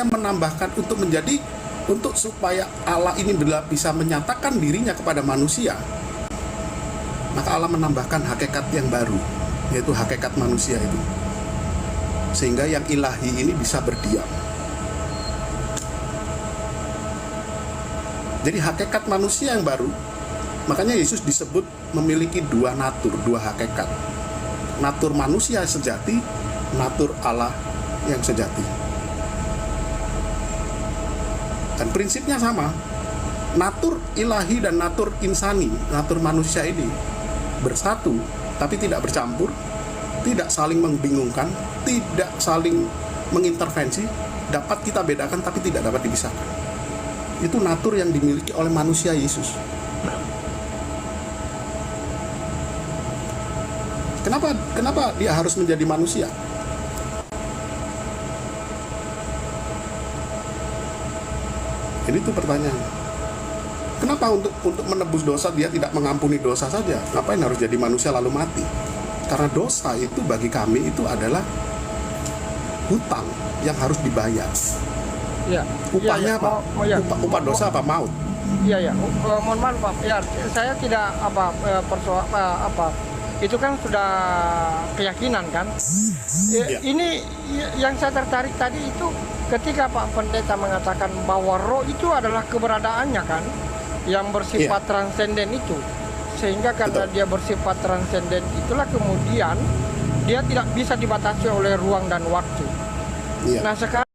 menambahkan untuk supaya Allah ini bisa menyatakan dirinya kepada manusia, maka Allah menambahkan hakikat yang baru, yaitu hakikat manusia itu, sehingga yang ilahi ini bisa berdiam. Jadi hakikat manusia yang baru, makanya Yesus disebut memiliki dua natur, dua hakikat. Natur manusia sejati, natur Allah yang sejati. Dan prinsipnya sama. Natur ilahi dan natur insani, natur manusia ini bersatu, tapi tidak bercampur, tidak saling membingungkan, tidak saling mengintervensi, dapat kita bedakan tapi tidak dapat dipisahkan. Itu natur yang dimiliki oleh manusia Yesus. Kenapa dia harus menjadi manusia? Jadi itu pertanyaan. Kenapa untuk menebus dosa dia tidak mengampuni dosa saja? Ngapain harus jadi manusia lalu mati? Karena dosa itu bagi kami itu adalah hutang yang harus dibayar. Ya, upahnya apa? Upah dosa apa? Maut. Iya. Mohon maaf Pak. Ya, saya tidak itu kan sudah keyakinan kan. Ya. Ini yang saya tertarik tadi itu ketika Pak Pendeta mengatakan bahwa roh itu adalah keberadaannya kan, yang bersifat transenden itu. Sehingga karena dia bersifat transenden itulah kemudian dia tidak bisa dibatasi oleh ruang dan waktu. Nah sekarang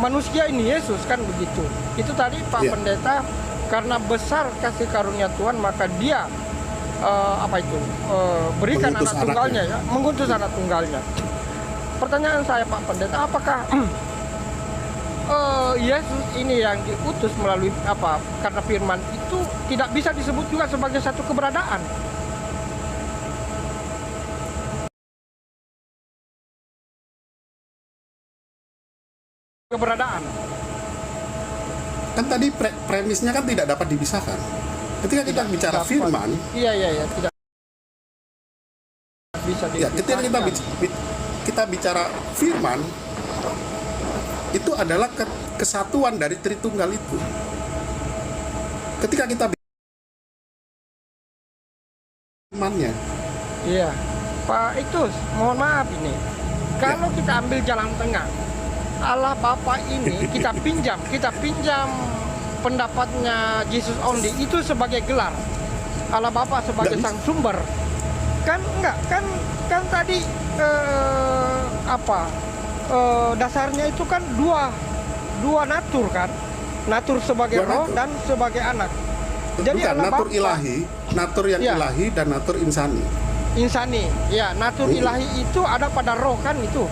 manusia ini Yesus kan begitu. Itu tadi Pak Pendeta, karena besar kasih karunia Tuhan maka dia berikan anak tunggalnya ya, mengutus anak tunggalnya. Pertanyaan saya Pak Pendeta, apakah Yesus ini yang diutus melalui karena firman itu tidak bisa disebut juga sebagai satu keberadaan? Keberadaan. Kan tadi premisnya kan tidak dapat dipisahkan. Ketika kita bicara firman, tidak bisa dipisahkan. Ketika kita bicara firman, itu adalah kesatuan dari Tritunggal itu. Ketika kita firmannya. Iya, Pak Iktus, mohon maaf ini. Kalau kita ambil jalan tengah, Allah Bapa ini kita pinjam pendapatnya Jesus only itu sebagai gelar, Allah Bapa sebagai sang sumber. Kan enggak, kan tadi dasarnya itu kan dua natur kan, natur sebagai roh dan sebagai anak. Jadi bukan, Allah natur Bapa, ilahi, natur yang ilahi dan natur insani. Insani, ya natur ilahi itu ada pada roh kan itu.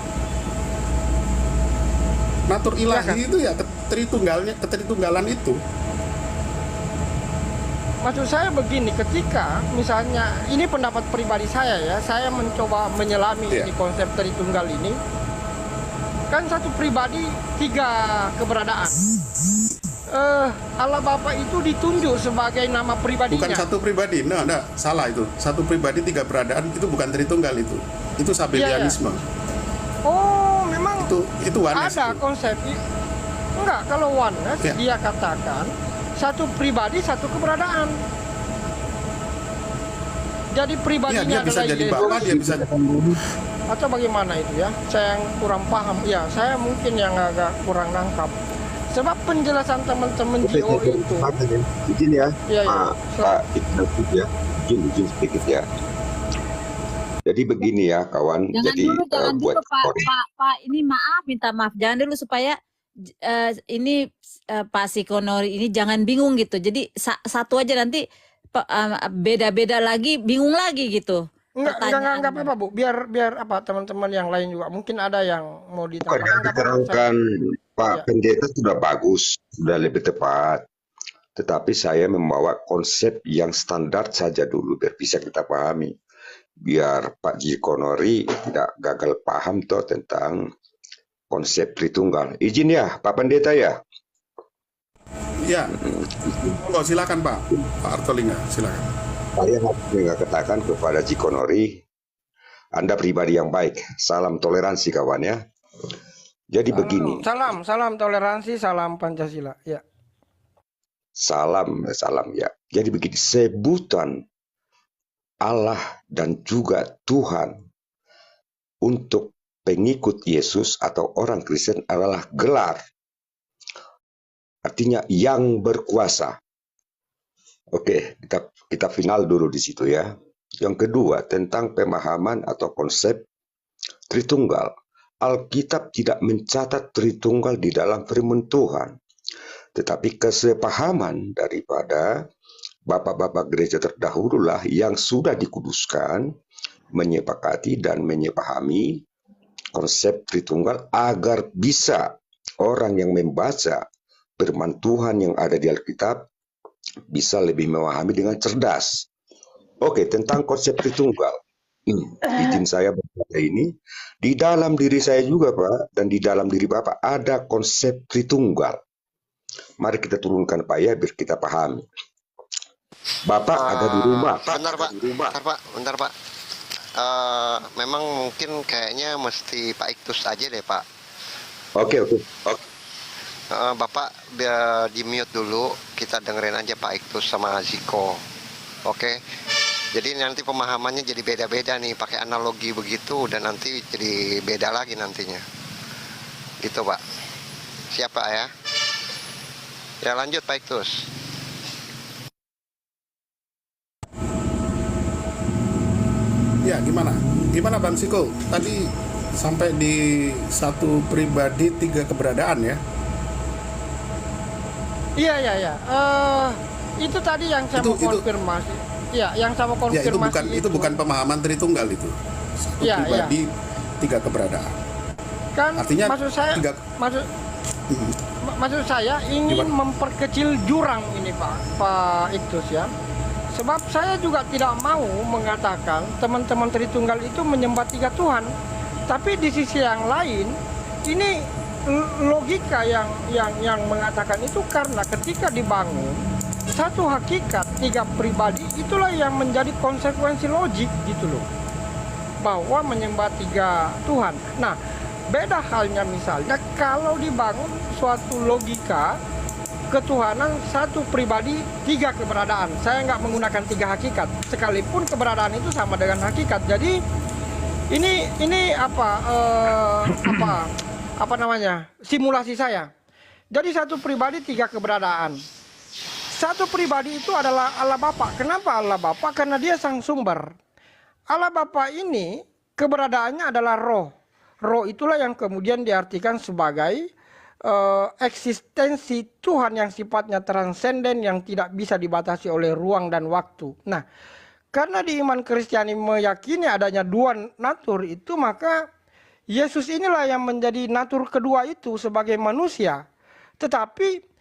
Natur ilahi itu ya keteritunggalan itu. Maksud saya begini, ketika misalnya ini pendapat pribadi saya ya, saya mencoba menyelami ini konsep Tritunggal ini. Kan satu pribadi tiga keberadaan. Allah Bapa itu ditunjuk sebagai nama pribadinya. Bukan satu pribadi, enggak, salah itu. Satu pribadi tiga keberadaan itu bukan Tritunggal itu. Itu Sabellianisme. Oh, memang itu oneness. Ada konsep enggak, kalau oneness dia katakan satu pribadi satu keberadaan. Jadi pribadinya dia bisa jadi Bapa, dia bisa atau bagaimana itu ya? Saya yang kurang paham. Ya, saya mungkin yang agak kurang nangkap. Sebab penjelasan teman-teman GO itu. Izin ya. Pak Ignatius ya. Izin sedikit ya. Jadi begini ya kawan. Jangan dulu Pak, ini minta maaf. Jangan dulu supaya ini Pak Sikonori ini jangan bingung gitu. Jadi satu aja nanti beda-beda lagi, bingung lagi gitu. Enggak apa-apa Bu. Biar teman-teman yang lain juga mungkin ada yang mau ditambahkan. Bukan yang diterangkan Pak Pendeta sudah bagus, sudah lebih tepat. Tetapi saya membawa konsep yang standar saja dulu biar bisa kita pahami. Biar Pak Jikonori tidak gagal paham tentang konsep Tritunggal. Izin ya Pak Pendeta ya. Ya. Silakan Pak Artolingga, silakan. Saya harus katakan kepada Jikonori, Anda pribadi yang baik. Salam toleransi kawan ya. Jadi begini. Salam toleransi, salam Pancasila. Ya. Salam ya. Jadi begini, sebutan Allah dan juga Tuhan untuk pengikut Yesus atau orang Kristen adalah gelar. Artinya yang berkuasa. Oke, kita final dulu di situ ya. Yang kedua, tentang pemahaman atau konsep Tritunggal. Alkitab tidak mencatat Tritunggal di dalam firman Tuhan. Tetapi kesepahaman daripada bapak-bapak gereja terdahululah yang sudah dikuduskan, menyepakati dan menyepahami konsep Tritunggal agar bisa orang yang membaca firman Tuhan yang ada di Alkitab bisa lebih memahami dengan cerdas. Oke, tentang konsep Tritunggal. Izin saya berkata ini, di dalam diri saya juga Pak, dan di dalam diri Bapak ada konsep Tritunggal. Mari kita turunkan Pak ya, biar kita pahami. Bapak ada di rumah. Bentar Pak. Memang mungkin kayaknya mesti Pak Iktus aja deh Pak. Oke. Bapak biar di mute dulu, kita dengerin aja Pak Iktus sama Ziko. Oke. Jadi nanti pemahamannya jadi beda-beda nih, pakai analogi begitu dan nanti jadi beda lagi nantinya. Gitu Pak. Siapa ya? Ya lanjut Pak Iktus. Ya, gimana Bang Siko? Tadi sampai di satu pribadi 3 keberadaan ya? Iya. Itu tadi yang saya mau konfirmasi. Iya, yang saya mau konfirmasi. Itu bukan pemahaman Tritunggal itu. Satu pribadi 3 keberadaan. Kan artinya maksud saya ingin memperkecil jurang ini Pak Iktus ya. Sebab saya juga tidak mau mengatakan teman-teman Tritunggal itu menyembah 3 Tuhan. Tapi di sisi yang lain, ini logika yang mengatakan itu karena ketika dibangun satu hakikat 3 pribadi, itulah yang menjadi konsekuensi logik gitu loh, bahwa menyembah 3 Tuhan. Nah, beda halnya misalnya kalau dibangun suatu logika ketuhanan satu pribadi 3 keberadaan. Saya nggak menggunakan 3 hakikat, sekalipun keberadaan itu sama dengan hakikat. Jadi ini apa namanya, simulasi saya. Jadi satu pribadi 3 keberadaan. Satu pribadi itu adalah Allah Bapa. Kenapa Allah Bapa? Karena dia sang sumber. Allah Bapa ini keberadaannya adalah roh. Roh itulah yang kemudian diartikan sebagai eksistensi Tuhan yang sifatnya transenden, yang tidak bisa dibatasi oleh ruang dan waktu. Nah, karena di iman Kristiani meyakini adanya 2 natur itu, maka Yesus inilah yang menjadi natur kedua itu sebagai manusia. Tetapi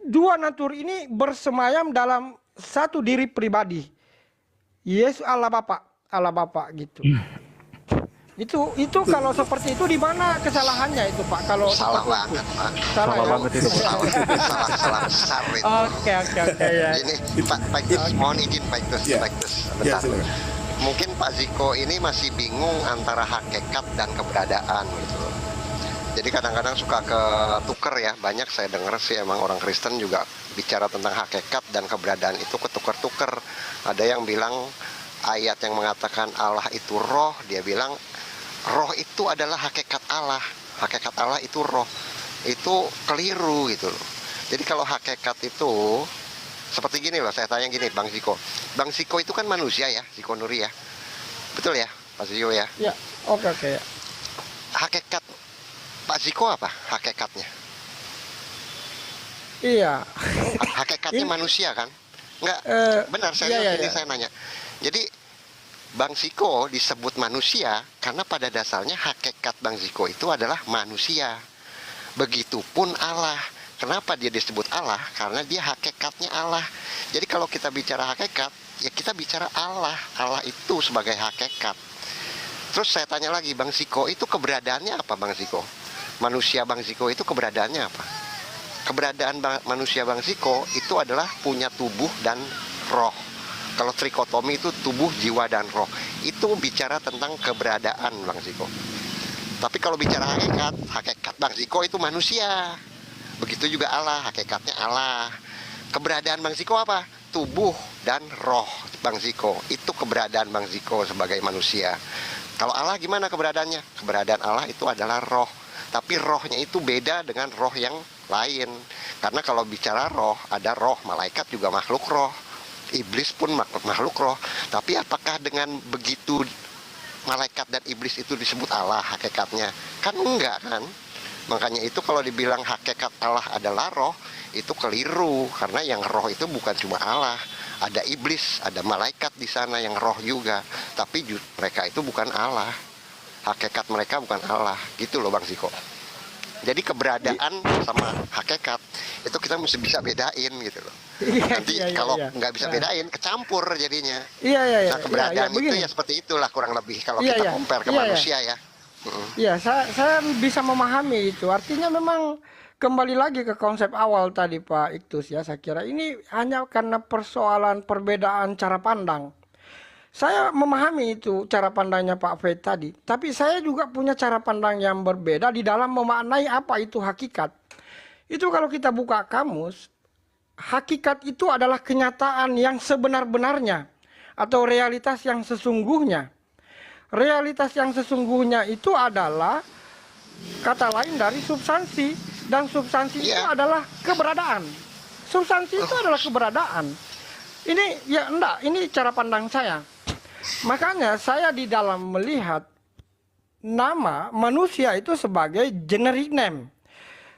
2 natur ini bersemayam dalam satu diri pribadi. Yesus Allah Bapa gitu. Itu kalau seperti itu di mana kesalahannya itu Pak? Kalau salah banget Pak. Salah banget itu Pak. Salah besar itu. Oke ya. Ini Pak Iktus, mohon izin Pak Iktus, bentar. Mungkin Pak Ziko ini masih bingung antara hakikat dan keberadaan gitu. Jadi kadang-kadang suka ketuker ya. Banyak saya dengar sih emang orang Kristen juga bicara tentang hakikat dan keberadaan itu ketuker-tuker. Ada yang bilang ayat yang mengatakan Allah itu roh, dia bilang roh itu adalah hakikat Allah. Hakikat Allah itu roh. Itu keliru gitu loh. Jadi kalau hakikat itu seperti gini loh, saya tanya gini Bang Ziko. Bang Ziko itu kan manusia ya, Ziko Nuri ya. Betul ya, Pak Ziko ya? Ya, oke ya. Hakikat Pak Ziko apa hakikatnya? Iya. Hakikatnya manusia kan? Enggak, benar saya nanya. Jadi Bang Ziko disebut manusia karena pada dasarnya hakikat Bang Ziko itu adalah manusia. Begitupun Allah. Kenapa dia disebut Allah? Karena dia hakikatnya Allah. Jadi kalau kita bicara hakikat, ya kita bicara Allah. Allah itu sebagai hakikat. Terus saya tanya lagi, Bang Ziko itu keberadaannya apa Bang Ziko? Manusia Bang Ziko itu keberadaannya apa? Keberadaan manusia Bang Ziko itu adalah punya tubuh dan roh. Kalau trikotomi itu tubuh, jiwa, dan roh. itu bicara tentang keberadaan Bang Ziko. Tapi kalau bicara hakikat Bang Ziko itu manusia. Begitu juga Allah, hakikatnya Allah. Keberadaan Bang Ziko apa? Tubuh dan roh Bang Ziko. Itu keberadaan Bang Ziko sebagai manusia. Kalau Allah gimana keberadaannya? Keberadaan Allah itu adalah roh. Tapi rohnya itu beda dengan roh yang lain. Karena kalau bicara roh, ada roh, malaikat juga makhluk roh. Iblis pun makhluk roh. Tapi apakah dengan begitu malaikat dan iblis itu disebut Allah hakikatnya? Kan enggak kan? Makanya itu kalau dibilang hakikat Allah adalah roh, itu keliru. Karena yang roh itu bukan cuma Allah. Ada iblis, ada malaikat di sana yang roh juga. Tapi mereka itu bukan Allah. Hakikat mereka bukan Allah. Gitu loh Bang Ziko. Jadi keberadaan sama hakikat itu kita mesti bisa bedain gitu loh. Nanti kalau nggak bisa bedain, kecampur jadinya. Nah keberadaan itu ya seperti itulah kurang lebih kalau kita compare ke manusia ya. Iya, saya bisa memahami itu. Artinya memang kembali lagi ke konsep awal tadi Pak Iktus ya. Saya kira ini hanya karena persoalan perbedaan cara pandang. Saya memahami itu cara pandangnya Pak Faith tadi. Tapi saya juga punya cara pandang yang berbeda di dalam memaknai apa itu hakikat. Itu kalau kita buka kamus, hakikat itu adalah kenyataan yang sebenar-benarnya atau realitas yang sesungguhnya. Realitas yang sesungguhnya itu adalah kata lain dari substansi, dan substansi itu adalah keberadaan. Substansi itu adalah keberadaan. Ini cara pandang saya. Makanya saya di dalam melihat nama manusia itu sebagai generic name.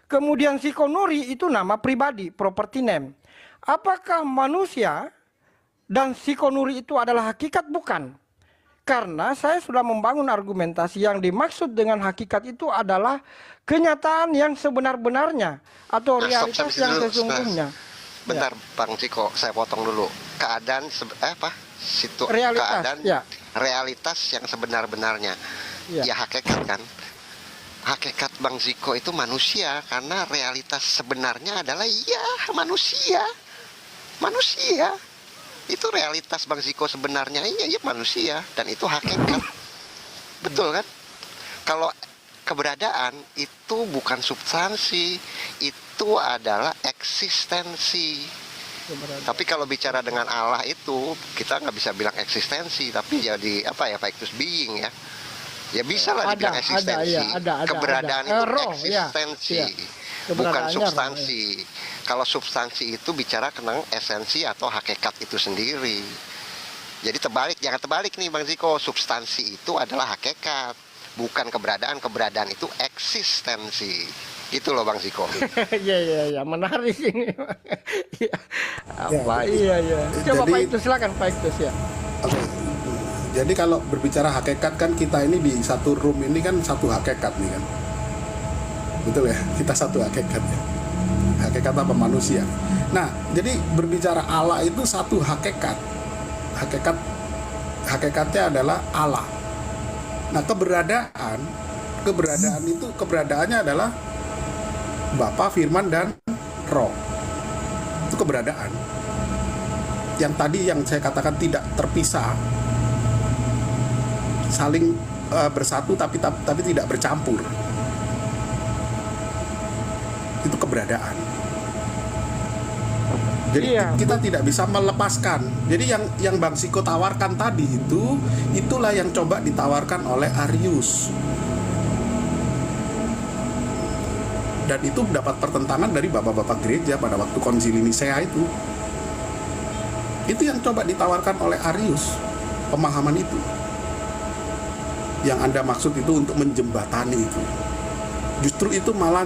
Kemudian Sikonori itu nama pribadi, property name. Apakah manusia dan Sikonori itu adalah hakikat? Bukan. Karena saya sudah membangun argumentasi yang dimaksud dengan hakikat itu adalah kenyataan yang sebenar-benarnya atau realitas yang sesungguhnya. Bentar Bang Ziko, saya potong dulu. Keadaan realitas yang sebenar-benarnya. Ya hakikat kan. Hakikat Bang Ziko itu manusia karena realitas sebenarnya adalah manusia. Manusia. Itu realitas Bang Ziko sebenarnya manusia dan itu hakikat. Betul kan? Kalau keberadaan itu bukan substansi, itu adalah eksistensi. Tapi kalau bicara dengan Allah itu kita nggak bisa bilang eksistensi, tapi jadi Pak Iktus being ya. Ya bisa lah dibilang eksistensi. Keberadaan itu eksistensi, bukan substansi. Kalau substansi itu bicara tentang esensi atau hakikat itu sendiri. Jadi jangan terbalik nih Bang Ziko. Substansi itu adalah hakikat, bukan keberadaan. Keberadaan itu eksistensi. Gitu loh Bang Ziko. Iya, menarik ini. Coba Pak Iktus, silakan Pak Iktus ya. Oke. Jadi kalau berbicara hakikat kan kita ini di satu room ini kan satu hakikat nih kan. Betul ya? Kita satu hakikat ya. Hakikat apa? Manusia. Nah, jadi berbicara Allah itu satu hakikat. Hakikatnya adalah Allah. Nah, keberadaannya adalah Bapa, Firman, dan Roh. Itu keberadaan. Yang tadi yang saya katakan tidak terpisah, saling bersatu tapi tidak bercampur. Itu keberadaan. Jadi kita tidak bisa melepaskan. Jadi yang Bang Ziko tawarkan tadi itulah yang coba ditawarkan oleh Arius. Dan itu dapat pertentangan dari bapak-bapak gereja pada waktu konsili Nisea itu. Itu yang coba ditawarkan oleh Arius, pemahaman itu. Yang Anda maksud itu untuk menjembatani itu. Justru itu malah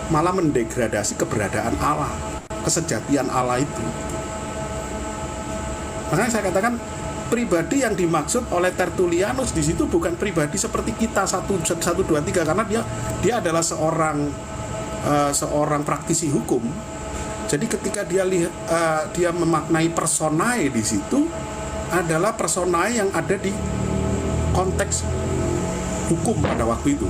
mendegradasi keberadaan Allah, kesejatian Allah itu. Makanya saya katakan pribadi yang dimaksud oleh Tertullianus di situ bukan pribadi seperti kita 1, 2, 3 karena dia adalah seorang praktisi hukum. Jadi ketika dia memaknai personae di situ adalah personae yang ada di konteks hukum pada waktu itu.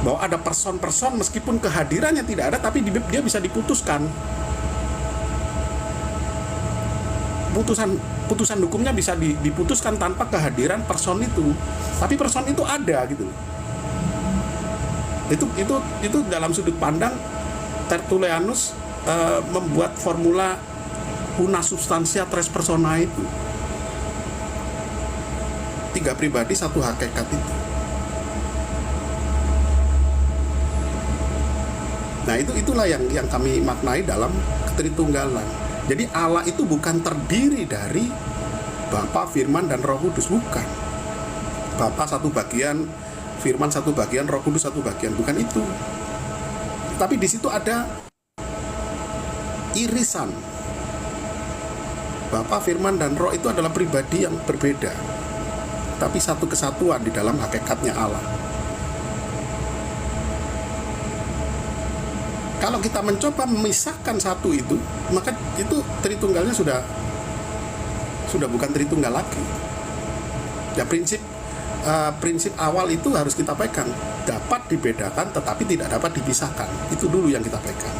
Bahwa ada person-person meskipun kehadirannya tidak ada tapi dia bisa diputuskan. putusan hukumnya bisa diputuskan tanpa kehadiran person itu, tapi person itu ada gitu. Itu dalam sudut pandang Tertullianus membuat formula una substantia tres persona itu. 3 pribadi 1 hakikat itu. Nah, itulah yang kami maknai dalam ketritunggalan. Jadi Allah itu bukan terdiri dari Bapa, Firman, dan Roh Kudus, bukan. Bapa 1 bagian, Firman 1 bagian, Roh Kudus 1 bagian, bukan itu. Tapi di situ ada irisan. Bapa, Firman, dan Roh itu adalah pribadi yang berbeda, tapi satu kesatuan di dalam hakikatnya Allah. Kalau kita mencoba memisahkan satu itu, maka itu Tritunggalnya sudah bukan Tritunggal lagi. Ya, prinsip awal itu harus kita pegang. Dapat dibedakan tetapi tidak dapat dipisahkan. Itu dulu yang kita pegang.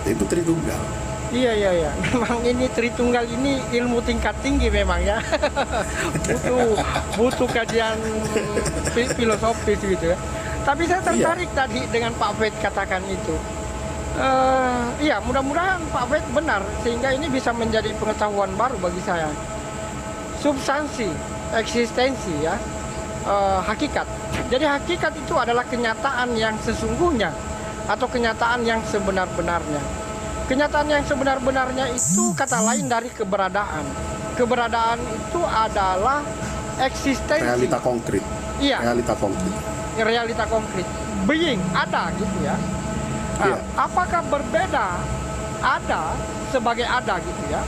Itu Tritunggal. Iya. Memang ini Tritunggal ini ilmu tingkat tinggi memang ya. butuh kajian filosofis gitu ya. Tapi saya tertarik tadi dengan Pak Faith katakan itu. Iya, mudah-mudahan Pak Faith benar sehingga ini bisa menjadi pengetahuan baru bagi saya. Substansi, eksistensi ya, hakikat. Jadi hakikat itu adalah kenyataan yang sesungguhnya atau kenyataan yang sebenar-benarnya. Kenyataan yang sebenar-benarnya itu kata lain dari keberadaan. Keberadaan itu adalah eksistensi. Realita konkret. Iya. Realita konkret. Being, ada gitu ya. Nah, apakah berbeda ada sebagai ada gitu ya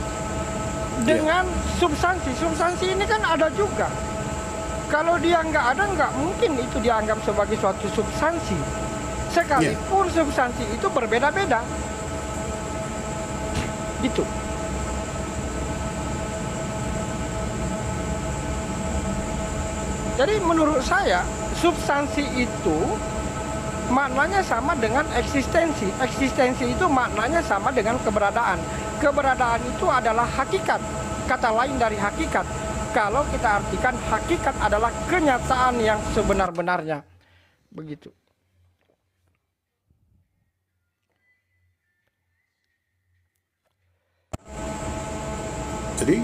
dengan substansi? Substansi ini kan ada juga. Kalau dia nggak ada, nggak mungkin itu dianggap sebagai suatu substansi. Sekalipun substansi itu berbeda-beda. Gitu. Jadi menurut saya substansi itu maknanya sama dengan eksistensi. Eksistensi itu maknanya sama dengan keberadaan. Keberadaan itu adalah hakikat. Kata lain dari hakikat. Kalau kita artikan hakikat adalah kenyataan yang sebenar-benarnya. Begitu. Jadi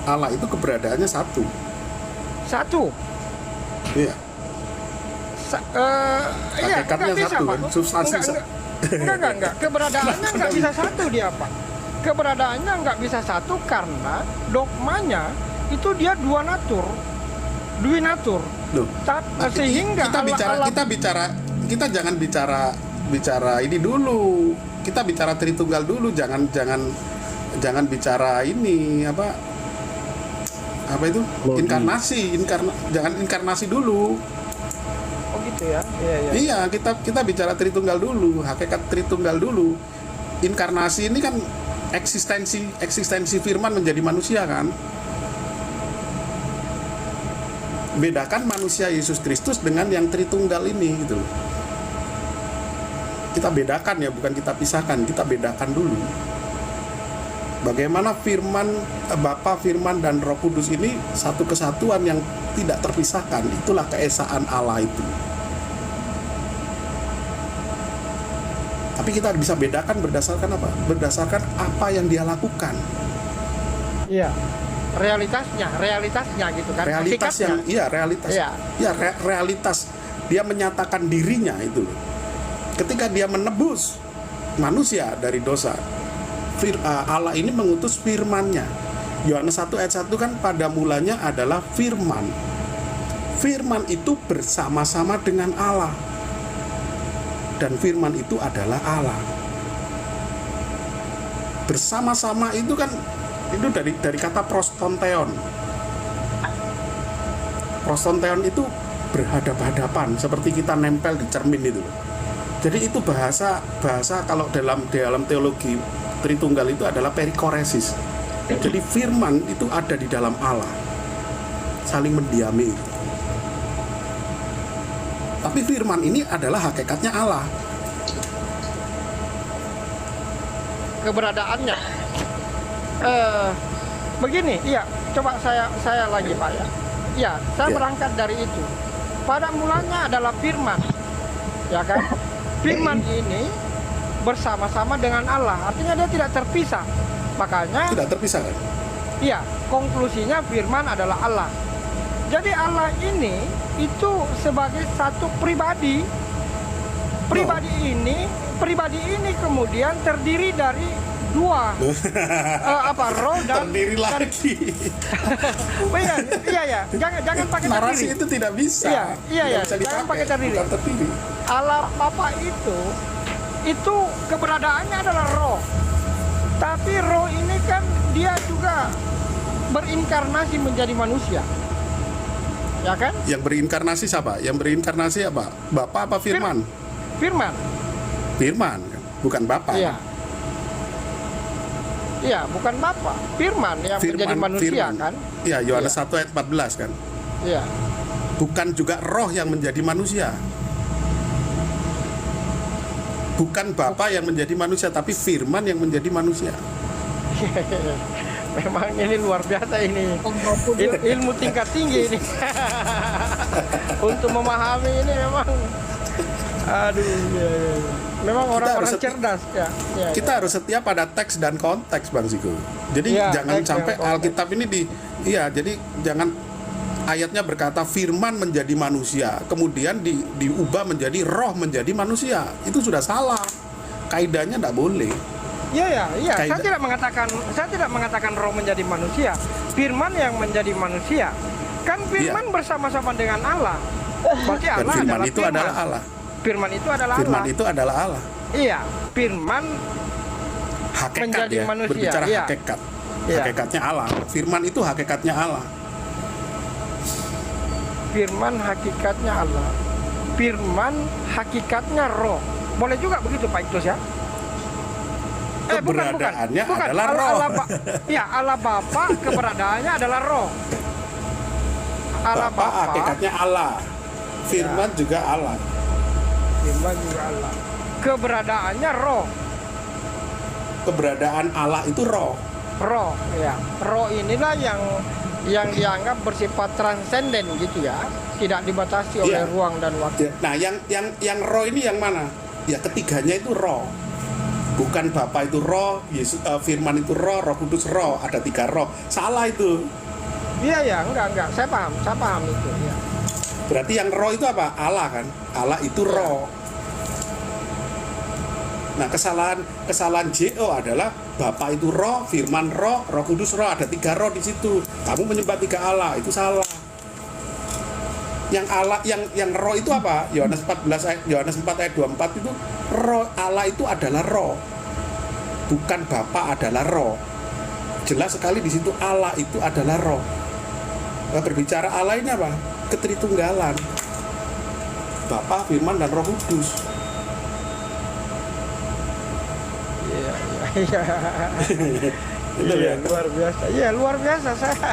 Allah itu keberadaannya satu. Iya. Hakikatnya bisa, satu Pak. kan, substansi. Enggak. Keberadaannya nggak bisa satu dia, Pak. Keberadaannya nggak bisa satu karena dogmanya itu dia dua natur. Loh, Sehingga kita jangan bicara ini dulu. Kita bicara Tritunggal dulu, jangan bicara ini apa itu jangan inkarnasi dulu. Oh gitu ya. Iya, kita bicara Tritunggal dulu, hakikat Tritunggal dulu. Inkarnasi ini kan eksistensi Firman menjadi manusia kan. Bedakan manusia Yesus Kristus dengan yang Tritunggal ini gitu loh. Kita bedakan ya, bukan kita pisahkan, kita bedakan dulu. Bagaimana Firman, Bapa, Firman, dan Roh Kudus ini satu kesatuan yang tidak terpisahkan. Itulah keesaan Allah itu. Tapi kita bisa bedakan berdasarkan apa? Berdasarkan apa yang dia lakukan. Iya. Realitasnya gitu kan. Realitas yang, realitas. Iya. Realitas. Dia menyatakan dirinya itu. Ketika dia menebus manusia dari dosa, Allah ini mengutus firman-Nya. Yohanes 1 ayat 1 kan pada mulanya adalah firman. Firman itu bersama-sama dengan Allah. Dan firman itu adalah Allah. Bersama-sama itu kan itu dari kata prostonteon. Prostonteon itu berhadap-hadapan seperti kita nempel di cermin itu. Jadi itu bahasa kalau dalam teologi Tritunggal itu adalah perikoresis. Jadi firman itu ada di dalam Allah, saling mendiami. Tapi firman ini adalah hakikatnya Allah. keberadaannya. Begini, iya, coba saya lagi Pak ya. Ya, saya Ya. berangkat dari itu. Pada mulanya adalah firman, ya kan? Firman ini bersama-sama dengan Allah, artinya dia tidak terpisah. Makanya, Tidak terpisah kan? iya, konklusinya firman adalah Allah. Jadi Allah ini itu sebagai satu pribadi. Pribadi ini kemudian terdiri dari dua roh dan Terdiri lagi. Oh, iya, jangan pakai Narasi terdiri. itu tidak bisa. Iya, Tidak bisa jangan dipakai. pakai terdiri. Bukan terdiri. Allah Bapa itu keberadaannya adalah roh. Tapi roh ini kan dia juga berinkarnasi menjadi manusia. Ya kan? Yang berinkarnasi siapa? Yang berinkarnasi apa? Bapa apa Firman? Firman. Firman, kan? Bukan Bapa. Iya. Iya, bukan Bapa. Firman yang menjadi manusia kan? Iya, Yohanes Iya. 1 ayat 14 kan. Iya. Bukan juga roh yang menjadi manusia. Bukan Bapa yang menjadi manusia, tapi Firman yang menjadi manusia. Memang ini luar biasa ini. Ilmu tingkat tinggi ini. Untuk memahami ini memang aduh ya. Memang orang-orang harus cerdas ya. Kita harus setia pada teks dan konteks, Bang Ziko. Jadi Iya, jangan teks sampai dan konteks. Alkitab ini jadi jangan ayatnya berkata firman menjadi manusia, kemudian diubah menjadi roh menjadi manusia. Itu sudah salah. Kaidahnya tidak boleh. Iya. Saya Kaidah- tidak mengatakan roh menjadi manusia. Firman yang menjadi manusia. Kan firman bersama-sama dengan Allah. Berarti Dan Allah firman adalah itu adalah Allah. Firman itu adalah Firman Allah. itu adalah Allah. Iya, firman Hakikat menjadi ya, manusia, berbicara iya. hakikat. Iya. Hakikatnya Allah. Firman itu hakikatnya Allah. firman hakikatnya Allah. Firman hakikatnya roh. Boleh juga begitu Pak Itus ya? Keberadaannya bukan. adalah roh. Allah Bapa keberadaannya adalah roh. Allah Bapa Bapa, hakikatnya Allah. Firman juga Allah. firman juga Allah. Keberadaannya roh. Keberadaan Allah itu roh. Roh, ya. Roh inilah yang dianggap bersifat transenden gitu ya. Tidak dibatasi oleh Iya. ruang dan waktu. Ya, nah, yang roh ini yang mana? Ya ketiganya itu roh. Bukan Bapa itu roh, Yesus, Firman itu roh, Roh Kudus roh. Ada 3 roh. Salah itu. Iya, enggak. Saya paham itu. Ya. Berarti yang roh itu apa? Allah kan? Allah itu roh. Nah, kesalahan JO adalah Bapa itu roh, Firman roh, Roh Kudus roh. Ada 3 roh di situ. Kamu menyembah 3 Allah, itu salah. Yang Allah, yang roh itu apa? Yohanes 4 ayat 24 itu roh. Allah itu adalah roh, bukan Bapa adalah roh. Jelas sekali di situ Allah itu adalah roh. Nah, berbicara Allah ini apa? Ketritunggalan, Bapa, Firman, dan Roh Kudus. Iya. Itu Iya, ya. luar biasa. Iya, luar biasa saya.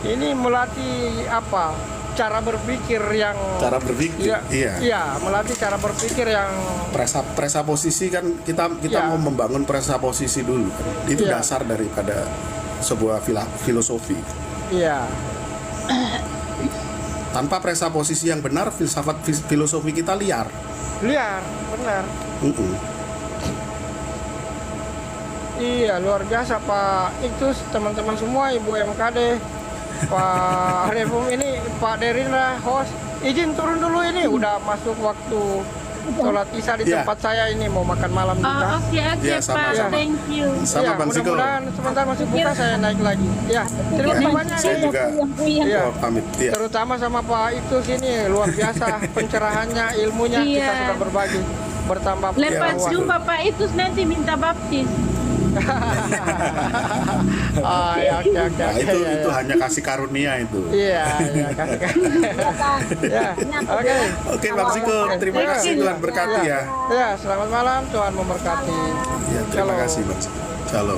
Ini melatih apa? Cara berpikir yang Cara berpikir. Iya. Iya, melatih cara berpikir yang Presa posisi kan kita Iya. mau membangun presa posisi dulu. Itu Iya. dasar daripada sebuah filosofi. iya. Tanpa presa posisi yang benar, filosofi kita liar. Liar, benar. Iya, luar biasa Pak Iktus, teman-teman semua, Ibu MKD, Pak Refum ini, Pak Derindra, host. Izin turun dulu ini, udah masuk waktu sholat isya di Iya. tempat saya ini, mau makan malam juga. Oke, Ya, sama-sama. Pak. Thank you. Sama Iya, Bang Ziko. mudah-mudahan sebentar masih buka saya naik lagi. Ya, terima kasih banyak Saya ini. juga Iya. pamit. Iya. Terutama sama Pak Iktus ini, luar biasa pencerahannya, ilmunya, kita Iya. sudah berbagi, bertambah Lepas pengetahuan. jumpa Pak Itus nanti minta baptis. Ah, ya, oke. Nah, itu Ya, itu ya. hanya kasih karunia itu. Iya, kasih. Ya, oke. Oke, Bang Ziko, terima Iya. kasih, Tuhan berkati ya. Ya, selamat malam, Tuhan memberkati. Ya, terima Shalom. kasih, Bang Ziko. Shalom.